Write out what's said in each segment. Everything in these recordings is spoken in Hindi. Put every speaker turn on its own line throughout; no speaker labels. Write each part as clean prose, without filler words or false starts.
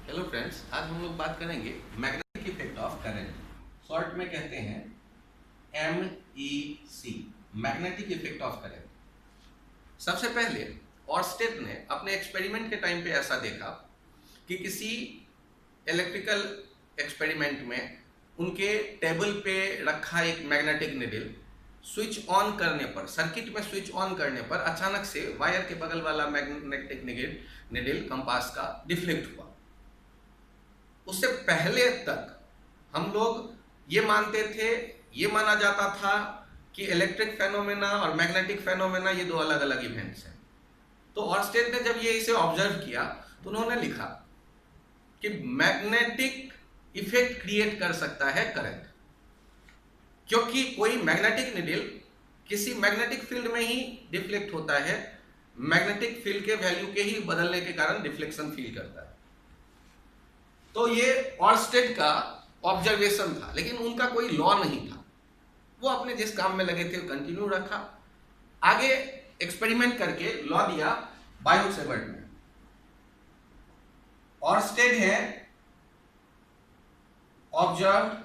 हेलो फ्रेंड्स, आज हम लोग बात करेंगे magnetic effect of current. Short में कहते हैं MEC, magnetic effect of current. सबसे पहले ऑर्स्टेड ने अपने एक्सपेरिमेंट के टाइम पे ऐसा देखा कि किसी इलेक्ट्रिकल एक्सपेरिमेंट में उनके टेबल पे रखा एक मैग्नेटिक निडल स्विच ऑन करने पर, सर्किट में स्विच ऑन करने पर अचानक से वायर के बगल वाला मैग्नेटिक निडल कंपास का डिफ्लेक्ट हुआ। उससे पहले तक हम लोग ये मानते थे, ये माना जाता था कि इलेक्ट्रिक फेनोमेना और मैग्नेटिक फेनोमेना ये दो अलग अलग इवेंट्स हैं। तो ऑर्स्टेड ने जब ये इसे ऑब्जर्व किया तो उन्होंने लिखा कि मैग्नेटिक इफेक्ट क्रिएट कर सकता है करंट, क्योंकि कोई मैग्नेटिक निडल किसी मैग्नेटिक फील्ड में ही डिफ्लेक्ट होता है, मैग्नेटिक फील्ड के वैल्यू के ही बदलने के कारण डिफ्लेक्शन फील करता है। तो ये ऑर्स्टेड का ऑब्जर्वेशन था, लेकिन उनका कोई लॉ नहीं था। वो अपने जिस काम में लगे थे कंटिन्यू रखा, आगे एक्सपेरिमेंट करके लॉ दिया बायो-सेवर्ट ने। ऑर्स्टेड है observe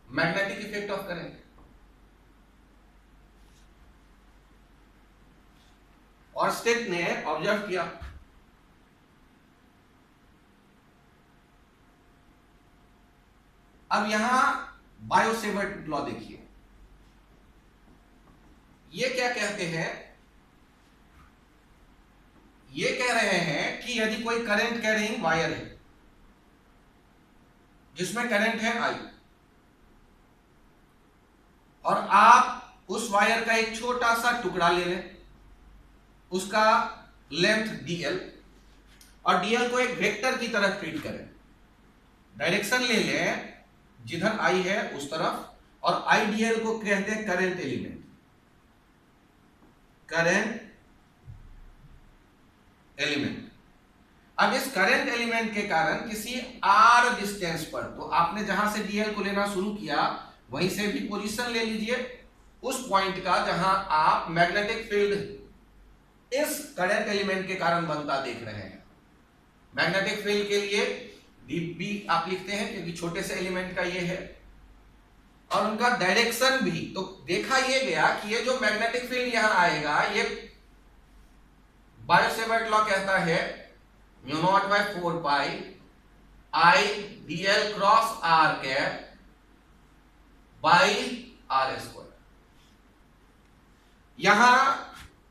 magnetic effect of current. Oersted ने ऑब्जर्व किया, अब यहां बायो-सेवर्ट लॉ देखिए। ये क्या कहते हैं? ये कह रहे हैं कि यदि कोई करंट कैरिंग वायर है जिसमें करंट है I, और आप उस वायर का एक छोटा सा टुकड़ा ले लें, उसका लेंथ dl, और dl को एक वेक्टर की तरह ट्रीट करें, डायरेक्शन ले लें जिधर I है उस तरफ, और IDL को कहते हैं करंट एलिमेंट। Current element. अब इस करंट एलिमेंट के कारण किसी r डिस्टेंस पर, तो आपने जहां से dl को लेना शुरू किया वहीं से भी पोजीशन ले लीजिए उस पॉइंट का जहां आप मैग्नेटिक फील्ड इस करंट एलिमेंट के कारण बनता देख रहे हैं। मैग्नेटिक फील्ड के लिए dB आप लिखते हैं क्योंकि छोटे से एलिमेंट का ये है, और उनका डायरेक्शन भी। तो देखा ये गया कि ये जो मैग्नेटिक फील्ड यहां आएगा, ये बायो-सेवर्ट लॉ कहता है mu not by 4 pi I dl cross r cap by r square. यहां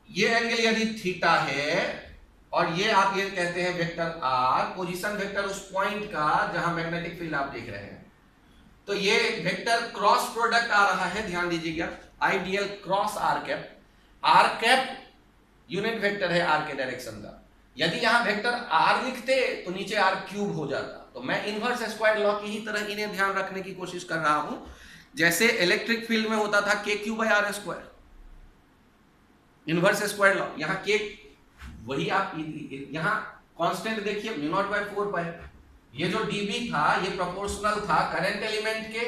ये एंगल यदि थीटा है और ये आप ये कहते हैं वेक्टर r, पोजीशन वेक्टर उस पॉइंट का जहां मैग्नेटिक फील्ड आप देख रहे हैं, तो ये वेक्टर क्रॉस प्रोडक्ट आ रहा है, ध्यान दीजिएगा, I dl cross r cap. r cap unit vector है r के डायरेक्शन का। यदि यहां वेक्टर r लिखते तो नीचे r क्यूब हो जाता। तो मैं इनवर्स स्क्वायर लॉ की ही तरह इन्हें ध्यान रखने की कोशिश कर रहा हूं, जैसे इलेक्ट्रिक फील्ड में होता था k cube by r square, inverse square law. यहां k वही आप यहां कांस्टेंट देखिए म्यू नॉट बाय 4 पाई। ये जो dB था ये प्रोपोर्शनल था करंट एलिमेंट के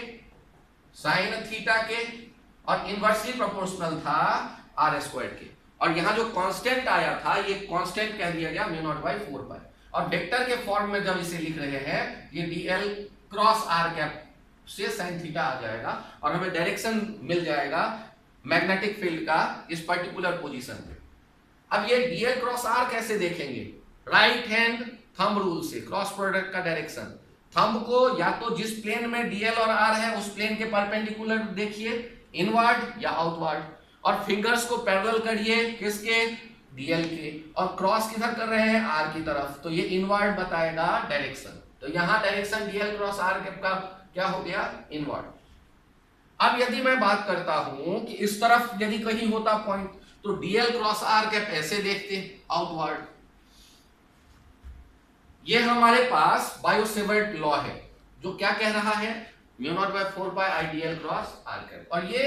साइन थीटा के, और इनवर्सली प्रोपोर्शनल था r स्क्वायर के। और यहां जो कांस्टेंट आया था ये कांस्टेंट कह दिया गया म्यू नॉट बाय 4 पाई। और वेक्टर के फॉर्म में जब इसे लिख रहे हैं ये dl क्रॉस r कैप से साइन थीटा आ जाएगा, और हमें डायरेक्शन मिल जाएगा मैग्नेटिक फील्ड का इस पर्टिकुलर पोजीशन पे। अब ये dl क्रॉस r कैसे देखेंगे? राइट हैंड थंब रूल से, क्रॉस प्रोडक्ट का डायरेक्शन। थंब को या तो जिस प्लेन में dl और r है उस प्लेन के परपेंडिकुलर देखिए, इनवर्ड या आउटवर्ड, और फिंगर्स को पैरेलल करिए किसके? dl के, और क्रॉस किधर कर रहे हैं? r की तरफ, तो ये इनवर्ड बताएगा डायरेक्शन। तो यहां डायरेक्शन dl क्रॉस r का क्या हो गया? इनवर्ड। अब यदि मैं बात करता हूं कि इस तरफ यदि कहीं होता पॉइंट, तो dl क्रॉस r कैप ऐसे देखते, आउटवर्ड। ये हमारे पास बायो-सेवर्ट लॉ है जो क्या कह रहा है? Mu not by 4 pi I dl cross r cap. और ये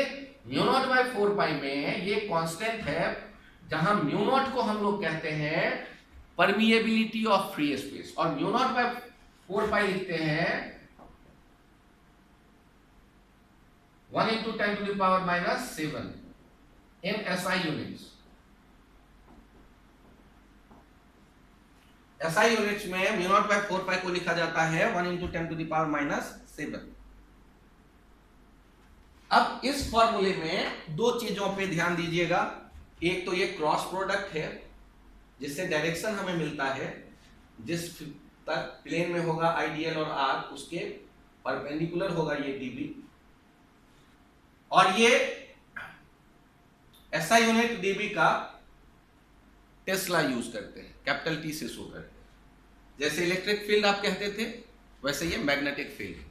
म्यू नॉट बाय 4 पाई में ये कांस्टेंट है, जहां म्यू नॉट को हम लोग कहते हैं परमिएबिलिटी ऑफ फ्री स्पेस, और म्यू नॉट बाय 4 पाई लिखते हैं 1 into 10 to the power minus 7 in SI units। SI units में म्यू नॉट बाय 4 पाई को लिखा जाता है 1 इंटू 10 टू द पावर -7। अब इस फॉर्मूले में दो चीजों पे ध्यान दीजिएगा। एक तो ये क्रॉस प्रोडक्ट है जिससे डायरेक्शन हमें मिलता है, जिस तक प्लेन में होगा आईडीएल और आर उसके परपेंडिकुलर होगा ये डीबी, और ये एसआई यूनिट डीबी का टेस्ला यूज करते हैं, कैपिटल टी से शो करते हैं। जैसे इलेक्ट्रिक फील्ड आप कहते थे वैसे ये मैग्नेटिक फील्ड है।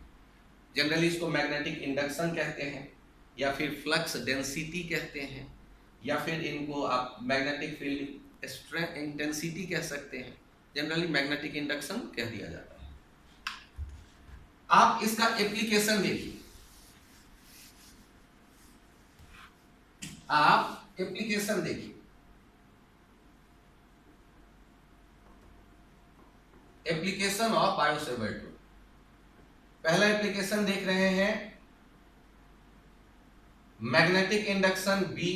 जनरली इसको मैग्नेटिक इंडक्शन कहते हैं या फिर फ्लक्स डेंसिटी कहते हैं, या फिर इनको आप मैग्नेटिक फील्ड स्ट्रेंथ इंटेंसिटी कह सकते हैं। जनरली मैग्नेटिक इंडक्शन कह दिया जाता है। आप इसका एप्लीकेशन देखिए, आप एप्लीकेशन देखिए। Application of Biot Savart. पहला एप्लीकेशन देख रहे हैं, magnetic induction B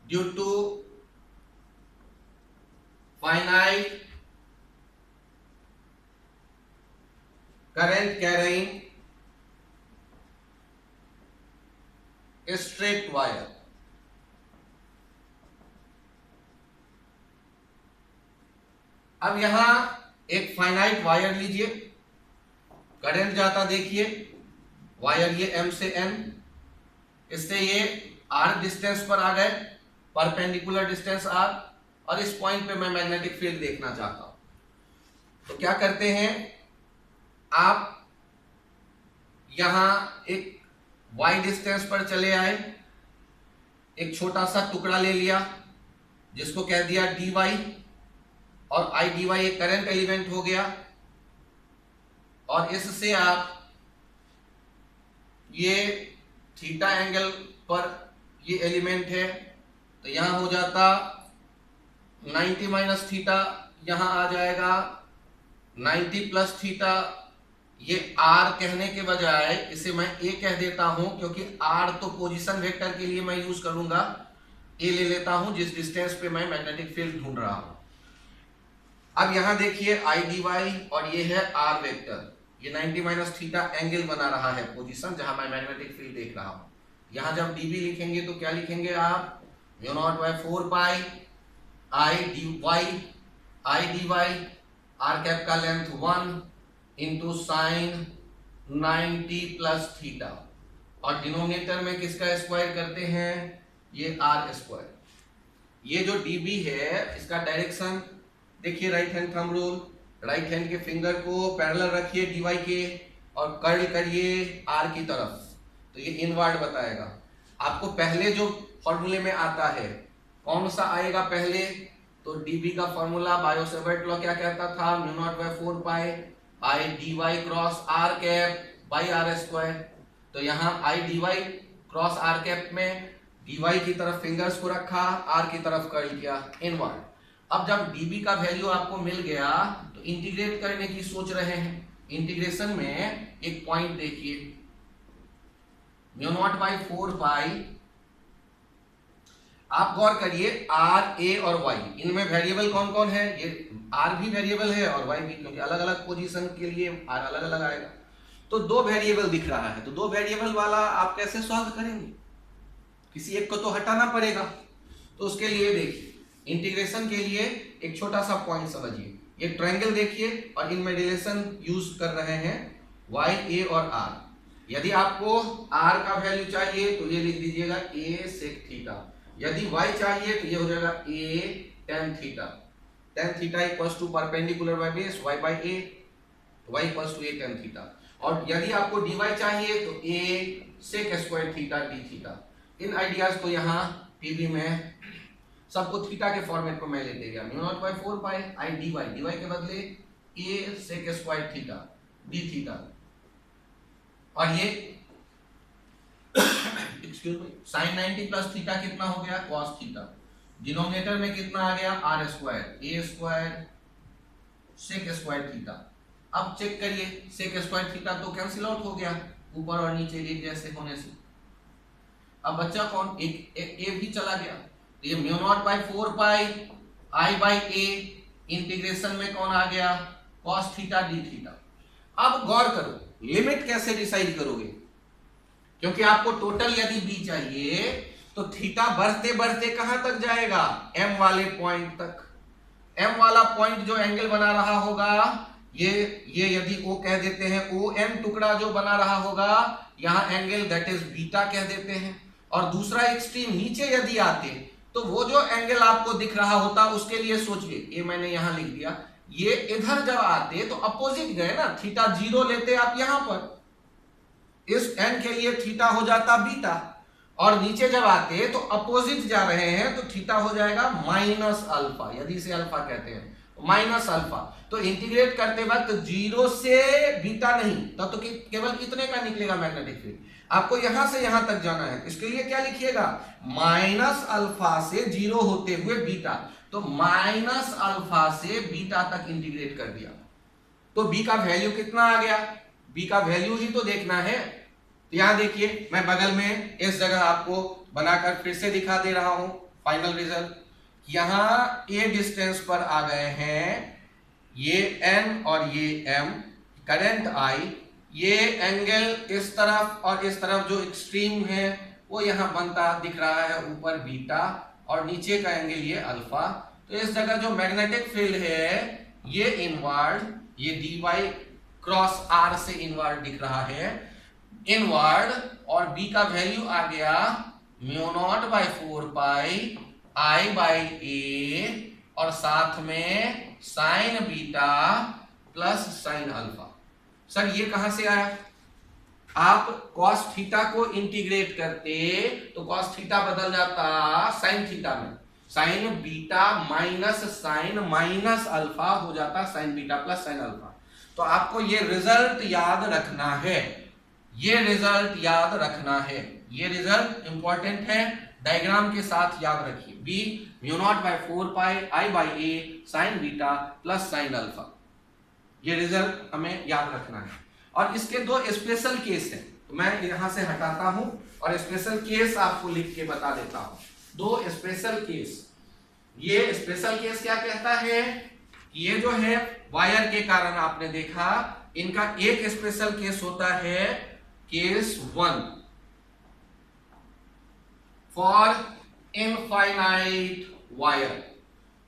due to finite current carrying straight wire. अब यहां एक फाइनाइट वायर लीजिए, करंट जाता देखिए, वायर ये M से N, इससे ये R डिस्टेंस पर आ गए, परपेंडिकुलर डिस्टेंस R, और इस पॉइंट पे मैं मैग्नेटिक फील्ड देखना चाहता हूं। तो क्या करते हैं, आप यहां एक Y डिस्टेंस पर चले आए, एक छोटा सा टुकड़ा ले लिया जिसको कह दिया dy, और I dy एक करंट एलिमेंट हो गया, और इससे आप ये थीटा एंगल पर ये एलिमेंट है तो यहां हो जाता 90 माइनस थीटा, यहां आ जाएगा 90 प्लस थीटा। ये R कहने के बजाय इसे मैं A कह देता हूं, क्योंकि R तो पोजीशन वेक्टर के लिए मैं यूज करूंगा, A ले लेता हूं जिस डिस्टेंस पे मैं मैग्नेटिक फील्ड ढूंढ रहा हूं। अब यहां देखिए I dy और ये है R वेक्टर, ये 90 माइनस थीटा एंगल बना रहा है पोजीशन जहां मैं मैग्नेटिक फील्ड देख रहा हूं। यहां जब dB लिखेंगे तो क्या लिखेंगे आप, mu not by 4 pi I dy R cap का length 1 into sine 90 plus theta, और डिनोमिनेटर में किसका स्क्वायर करते हैं, ये R स्क्वायर। ये जो dB है इसका डायरेक्शन देखिए, right hand thumb rule, right hand के फिंगर को पैरेलल रखिए dy के और कर्ल करिए R की तरफ, तो ये इनवर्ड बताएगा। आपको पहले जो फॉर्मूले में आता है कौन सा आएगा पहले, तो dB का फॉर्मूला बायोसेवर्ट लॉ क्या कहता था, mu not by 4 pi I dy cross R cap by R square. तो यहाँ I dy cross R cap में dy की तरफ फिंगर्स को रखा, R की तरफ कर्ल किया, इनवर्ड। अब जब dB का वैल्यू आपको मिल गया तो इंटीग्रेट करने की सोच रहे हैं। इंटीग्रेशन में एक पॉइंट देखिए, म्यू नॉट बाई 4 पाई, आप गौर करिए R, A और Y, इनमें वेरिएबल कौन कौन है, ये R भी वेरिएबल है और Y भी, क्योंकि अलग अलग पोजीशन के लिए R अलग अलग आएगा। तो दो वेरिएबल दिख रहा है, तो दो वेरिएबल वाला आप कैसे सॉल्व करेंगे, किसी एक को तो हटाना पड़ेगा। तो उसके लिए देखिए, इंटीग्रेशन के लिए एक छोटा सा पॉइंट समझिए, ये ट्रायंगल देखिए और इनमें रिलेशन यूज कर रहे हैं Y, A और R। यदि आपको R का वैल्यू चाहिए तो ये लिख दीजिएगा A सेक थीटा, यदि y चाहिए तो ये हो जाएगा a tan theta. tan theta equals to perpendicular by base y by a, y equals to a tan theta. और यदि आपको dy चाहिए तो a sec square theta d theta. इन आइडियाज को यहाँ टीवी में सबको थीटा के फॉर्मेट को मैं लेते गया, mu not by 4 pi I dy, dy के बदले a sec square theta d theta, और ये excuse me sine 90 plus theta कितना हो गया, कॉस थीटा। डिनोमिनेटर में कितना आ गया, r square, a square sec square theta. अब चेक करिए, सेक स्क्वायर थीटा तो कैंसिल आउट हो गया ऊपर और नीचे एक जैसे होने से। अब बच्चा कौन, एक a भी चला गया, तो ये mu not by 4 pi I by a integration में कौन आ गया, cos थीटा डी थीटा। अब गौर करो, लिमिट कैसे डिसाइड करोगे, क्योंकि आपको टोटल यदि बी चाहिए तो थीटा बढ़ते बढ़ते कहां तक जाएगा, एम वाले पॉइंट तक। एम वाला पॉइंट जो एंगल बना रहा होगा, ये यदि ओ कह देते हैं, ओ एम टुकड़ा जो बना रहा होगा, यहां एंगल दैट इज बीटा कह देते हैं। और दूसरा एक्सट्रीम नीचे यदि आते तो वो जो एंगल आपको दिख रहा होता उसके लिए सोचिए, ये मैंने यहां लिख दिया, ये इधर जब आते तो अपोजिट गए ना, थीटा 0 लेते आप यहां पर, इस एन के लिए थीटा हो जाता बीटा, और नीचे जब आते तो अपोजिट जा रहे हैं तो थीटा हो जाएगा माइनस अल्फा, यदि इसे अल्फा कहते हैं माइनस अल्फा। तो इंटीग्रेट करते वक्त 0 से बीटा नहीं, तब तो केवल इतने का निकलेगा मैग्नेटिक फील्ड। आपको यहां से यहां तक जाना है, इसके लिए क्या लिखिएगा, माइनस अल्फा से 0 होते हुए बीटा, तो माइनस अल्फा से बीटा तक इंटीग्रेट कर दिया, तो बी का वैल्यू कितना आ गया, बी का वैल्यू ही तो देखना है। तो यहां देखिए, मैं बगल में इस जगह आपको बनाकर फिर से दिखा दे रहा हूं फाइनल रिजल्ट। यहां ए डिस्टेंस पर आ गए हैं ये एन और ये एम, करंट आई, ये एंगल इस तरफ और इस तरफ जो एक्सट्रीम है वो यहां बनता दिख रहा है ऊपर बीटा, और नीचे का एंगल ये अल्फा। तो इस जगह जो मैग्नेटिक फील्ड है ये इनवर्ड, ये डी वाई क्रॉस आर से इनवर्ड दिख रहा है, इनवर्ड, और बी का वैल्यू आ गया mu not by 4 pi I by a, और साथ में sine beta plus sine alpha. Sir ये कहां से आया, आप cos थीटा को इंटीग्रेट करते तो cos थीटा बदल जाता साइन थीटा में, sine beta minus sine minus alpha हो जाता sine beta plus sine alpha. तो आपको ये रिजल्ट याद रखना है, ये रिजल्ट याद रखना है, ये रिजल्ट इंपॉर्टेंट है, डायग्राम के साथ याद रखिए। B mu not by 4 pi I by a sine beta plus sine alpha, ये रिजल्ट हमें याद रखना है। और इसके दो स्पेशल केस हैं, तो मैं यहां से हटाता हूं और स्पेशल केस आपको लिख के बता देता हूं, दो स्पेशल केस। ये स्पेशल केस क्या कहता है कि ये जो है वायर के कारण आपने देखा, इनका एक स्पेशल केस होता है केस 1 फॉर इनफाइनाइट वायर।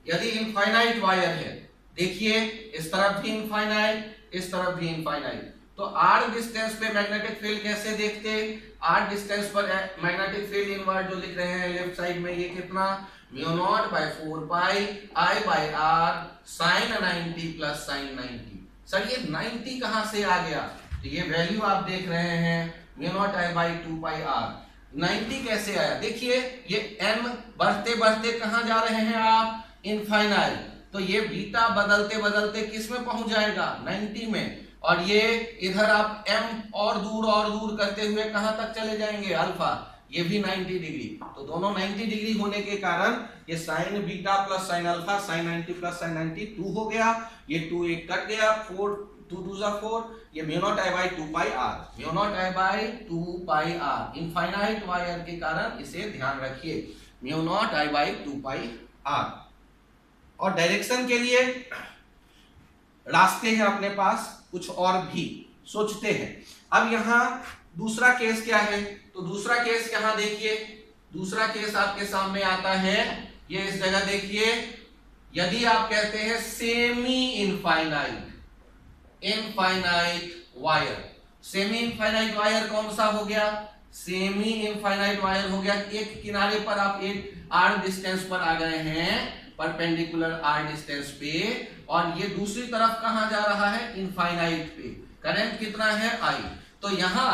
यदि इनफाइनाइट वायर है, देखिए इस तरफ भी इनफाइनाइट, इस तरफ भी इनफाइनाइट, तो आर डिस्टेंस पे मैग्नेटिक फील्ड कैसे देखते, आर डिस्टेंस पर मैग्नेटिक फील्ड इनवर्ड जो लिख रहे हैं लेफ्ट साइड में, ये कितना mu not by 4 pi I by are sine 90 plus sine 90। Sir ये 90 कहां से आ गया, तो ये वैल्यू आप देख रहे हैं mu naught I by 2 pi r, 90 कैसे आया, देखिए ये n बढ़ते बढ़ते कहां जा रहे हैं आप, इनफाइनाइट, तो ये बीटा बदलते बदलते किस में पहुंच जाएगा, 90 में, और ये इधर आप m और दूर करते हुए कहां तक चले जाएंगे, अल्फा, ये भी 90 डिग्री, तो दोनों 90 डिग्री होने के कारण ये sine beta plus sine alpha, sine 90 plus sine 90 2 हो गया, ये 2 एक कट गया, 4 2 2 जा 4, ये mu naught I by 2 pi R, mu naught I by 2 pi R, infinite wire के कारण इसे ध्यान रखिए, mu naught I by 2 pi R. और डायरेक्शन के लिए रास्ते हैं अपने पास कुछ और भी, सोचते हैं। अब यहां दूसरा केस क्या है, तो दूसरा केस यहां देखिए, दूसरा केस आपके सामने आता है, ये इस जगह देखिए, यदि आप कहते हैं semi infinite, infinite wire, semi infinite wire कौन सा हो गया, सेमी इनफाइनाइट वायर हो गया, एक किनारे पर आप एक आर डिस्टेंस पर आ गए हैं, परपेंडिकुलर आर डिस्टेंस पे, और ये दूसरी तरफ कहां जा रहा है, इनफाइनाइट पे, करंट कितना है आई। तो यहां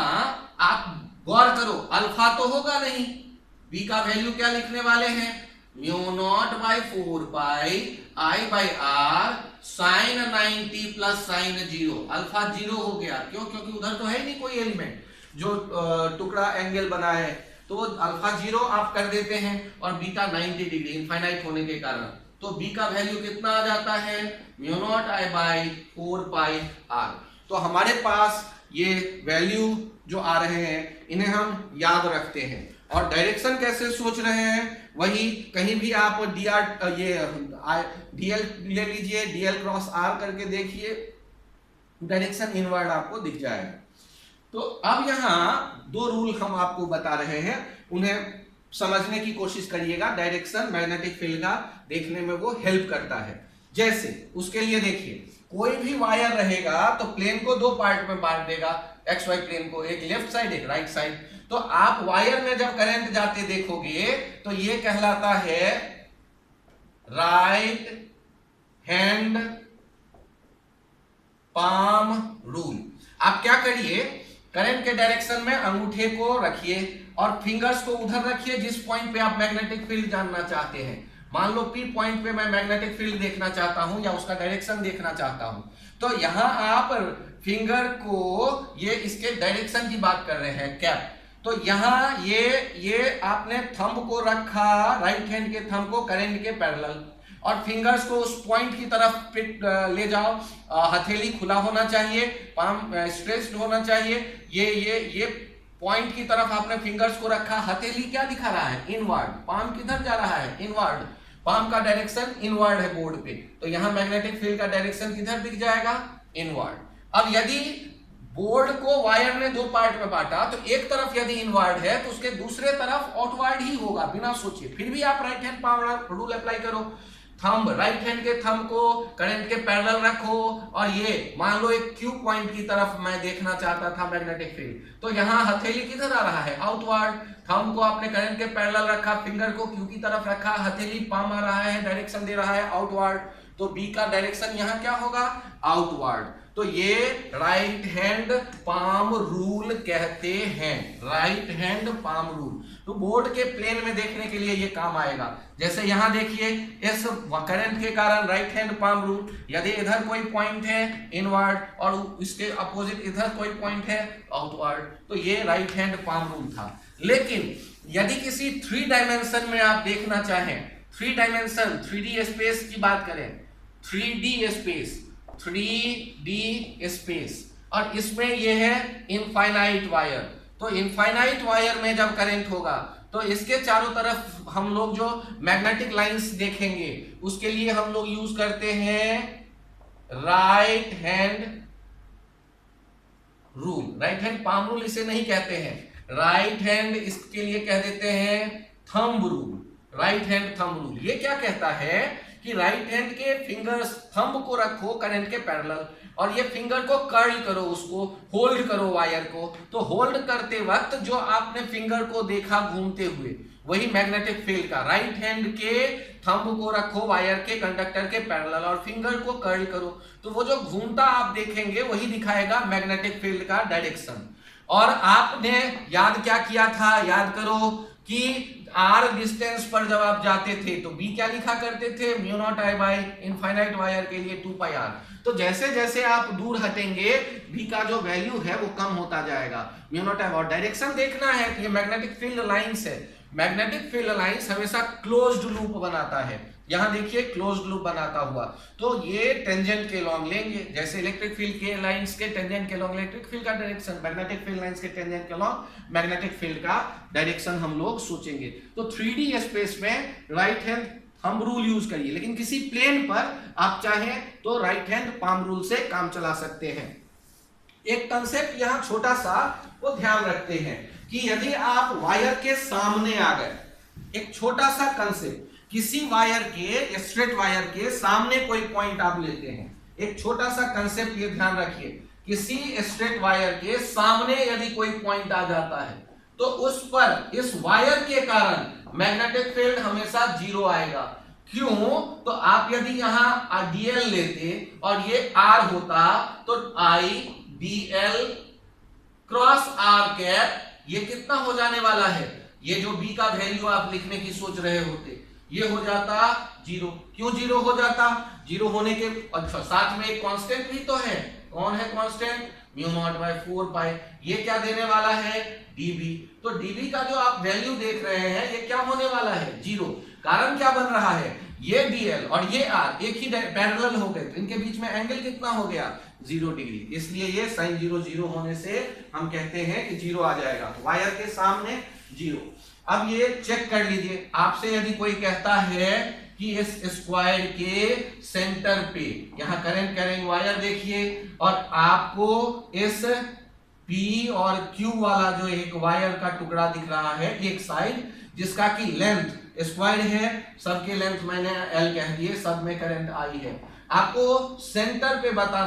आप गौर करो, अल्फा तो होगा नहीं, बी का वैल्यू क्या लिखने वाले हैं, mu not by 4 pi I by are sine 90 plus sine 0, alpha 0 हो गया, क्यों, क्योंकि उधर तो है नहीं कोई एलिमेंट जो टुकड़ा एंगल बना है, तो अल्फा 0 आप कर देते हैं, और बीटा 90 डिग्री इनफाइनाइट होने के कारण, तो बी का वैल्यू कितना आ जाता है, mu naught I by 4 pi R. तो हमारे पास ये वैल्यू जो आ रहे हैं इन्हें हम याद रखते हैं, और डायरेक्शन कैसे सोच रहे हैं, वही कहीं भी आप डीएल ले लीजिए, डीएल क्रॉस आर करके देखिए, डायरेक्शन इनवर्ड आपको दिख जाएगा। तो अब यहां दो रूल हम आपको बता रहे हैं, उन्हें समझने की कोशिश करिएगा। डायरेक्शन मैग्नेटिक फील्ड का देखने में वो हेल्प करता है। जैसे उसके लिए देखिए, कोई भी वायर रहेगा तो प्लेन को दो पार्ट में बांट देगा, एक्स वाई प्लेन को, एक लेफ्ट साइड एक राइट साइड। तो आप वायर में जब करंट जाते देखोगे तो ये कहलाता है राइट हैंड पाम रूल। आप क्या करिए, करंट के डायरेक्शन में अंगूठे को रखिए और फिंगर्स को उधर रखिए जिस पॉइंट पे आप मैग्नेटिक फील्ड जानना चाहते हैं। मान लो पी पॉइंट पे मैं मैग्नेटिक फील्ड देखना चाहता हूं या उसका डायरेक्शन देखना चाहता हूं, तो यहां आप फिंगर को, ये इसके डायरेक्शन की बात कर रहे हैं, कैप, तो यहां ये आपने थंब को रखा, राइट हैंड के थंब को करंट के पैरेलल, और फिंगर्स को उस पॉइंट की तरफ ले जाओ। हथेली खुला होना चाहिए, पाम स्ट्रेच्ड होना चाहिए, ये पॉइंट की तरफ आपने फिंगर्स को रखा। हथेली क्या दिखा रहा है, इनवर्ड। पाम किधर जा रहा है, इनवर्ड। पाम का डायरेक्शन इनवर्ड है बोर्ड पे, तो यहां मैग्नेटिक फील्ड का डायरेक्शन किधर दिख जाएगा, इनवर्ड। अब यदि बोर्ड को वायर ने दो पार्ट में बांटा तो एक तरफ यदि इनवर्ड है तो उसके दूसरे तरफ आउटवर्ड ही होगा, बिना सोचे। फिर भी आप right hand palm rule apply करो। थंब, राइट हैंड के थंब को करंट के पैरेलल रखो, और ये मान लो एक क्यू पॉइंट की तरफ मैं देखना चाहता था मैग्नेटिक फील्ड, तो यहां हथेली किधर आ रहा है, आउटवर्ड। थंब को आपने करंट के पैरेलल रखा, फिंगर को क्यू की तरफ रखा, हथेली पाम आ रहा है, डायरेक्शन दे रहा है आउटवर्ड, तो बी का डायरेक्शन यहां क्या होगा, आउटवर्ड। तो ये राइट हैंड पाम रूल कहते हैं, राइट हैंड पाम रूल। तो बोर्ड के प्लेन में देखने के लिए ये काम आएगा। जैसे यहां देखिए, इस करंट के कारण राइट हैंड पाम रूल, यदि इधर कोई पॉइंट है इनवर्ड और इसके अपोजिट इधर कोई पॉइंट है आउटवर्ड, तो ये राइट हैंड पाम रूल था। लेकिन यदि किसी 3 डायमेंशन में आप देखना चाहें, 3 डायमेंशन 3D स्पेस की बात करें, 3D स्पेस, 3D स्पेस, और इसमें यह है इनफाइनाइट वायर, तो इनफाइनाइट वायर में जब करंट होगा तो इसके चारों तरफ हम लोग जो मैग्नेटिक लाइंस देखेंगे उसके लिए हम लोग यूज करते हैं right hand rule. Right hand palm rule इसे नहीं कहते हैं, राइट हैंड इसके लिए कह देते हैं thumb rule, right hand thumb rule. ये क्या कहता है कि राइट हैंड के फिंगर्स, थंब को रखो करंट के पैरेलल, और ये फिंगर को कर्ल करो, उसको होल्ड करो वायर को। तो होल्ड करते वक्त जो आपने फिंगर को देखा घूमते हुए, वही मैग्नेटिक फील्ड का, राइट हैंड के थंब को रखो वायर के कंडक्टर के पैरेलल और फिंगर को कर्ल करो, तो वो जो घूमता आप देखेंगे वही दिखाएगा मैग्नेटिक फील्ड का डायरेक्शन। और आपने याद क्या किया था, याद करो कि आर डिस्टेंस पर जब आप जाते थे तो बी क्या लिखा करते थे, mu naught I by infinite wire के लिए 2 पाई आर। तो जैसे जैसे आप दूर हटेंगे बी का जो वैल्यू है वो कम होता जाएगा, म्यू नॉट आई। और डायरेक्शन देखना है कि ये मैग्नेटिक फील्ड लाइंस है, मैग्नेटिक फील्ड लाइंस हमेशा क्लोज्ड लूप बनाता है। यहां देखिए क्लोज्ड लूप बनाता हुआ, तो ये टेंजेंट के लॉन्ग लेंगे, जैसे इलेक्ट्रिक फील्ड के लाइंस के टेंजेंट के लॉन्ग इलेक्ट्रिक फील्ड का डायरेक्शन, मैग्नेटिक फील्ड लाइंस के टेंजेंट के लॉन्ग मैग्नेटिक फील्ड का डायरेक्शन हम लोग सोचेंगे। तो 3D स्पेस में right hand thumb rule use करिए, लेकिन किसी प्लेन पर आप चाहें तो राइट हैंड पाम रूल से काम चला सकते हैं। एक कंसेप्ट यहां छोटा सा वो ध्यान रखते हैं कि यदि आप वायर के सामने आ गए, एक छोटा सा कंसेप्ट, किसी वायर के, स्ट्रेट वायर के सामने कोई पॉइंट आप लेते हैं, एक छोटा सा कंसेप्ट ये ध्यान रखिए, किसी स्ट्रेट वायर के सामने यदि कोई पॉइंट आ जाता है तो उस पर, इस वायर के कारण मैग्नेटिक फील्ड हमेशा 0 आएगा। क्यों? तो आप यदि यहां डीएल लेते और ये आर होता तो आई डीएल क्रॉस आर कैप, ये कितना हो जाने वाला है, ये जो बी का वैल्यू आप लिखने की सोच रहे होते, ये हो जाता 0। क्यों 0 हो जाता? 0 होने के अच्छा साथ में एक कांस्टेंट भी तो है, कौन है कांस्टेंट, म्यू नॉट बाय 4 पाई, ये क्या देने वाला है, डीबी। तो डीबी का जो आप वैल्यू देख रहे हैं ये क्या होने वाला है, 0। कारण क्या बन रहा है, ये डीएल और ये आर एक ही पैरेलल हो गए, तो इनके बीच में एंगल कितना हो गया, 0 डिग्री, इसलिए ये sin 0 0 होने से हम कहते हैं कि 0 आ जाएगा, वायर के सामने 0। अब ये चेक कर लीजिए, आपसे यदि कोई कहता है कि इस स्क्वायर के सेंटर पे यहां करंट कैरिंग वायर देखिए, और आपको इस P और Q वाला जो एक वायर का टुकड़ा दिख रहा है एक साइड, जिसका की लेंथ स्क्वायर है, सबके लेंथ मैंने L कह दिए, सब में करंट आई है, आपको सेंटर पे बताना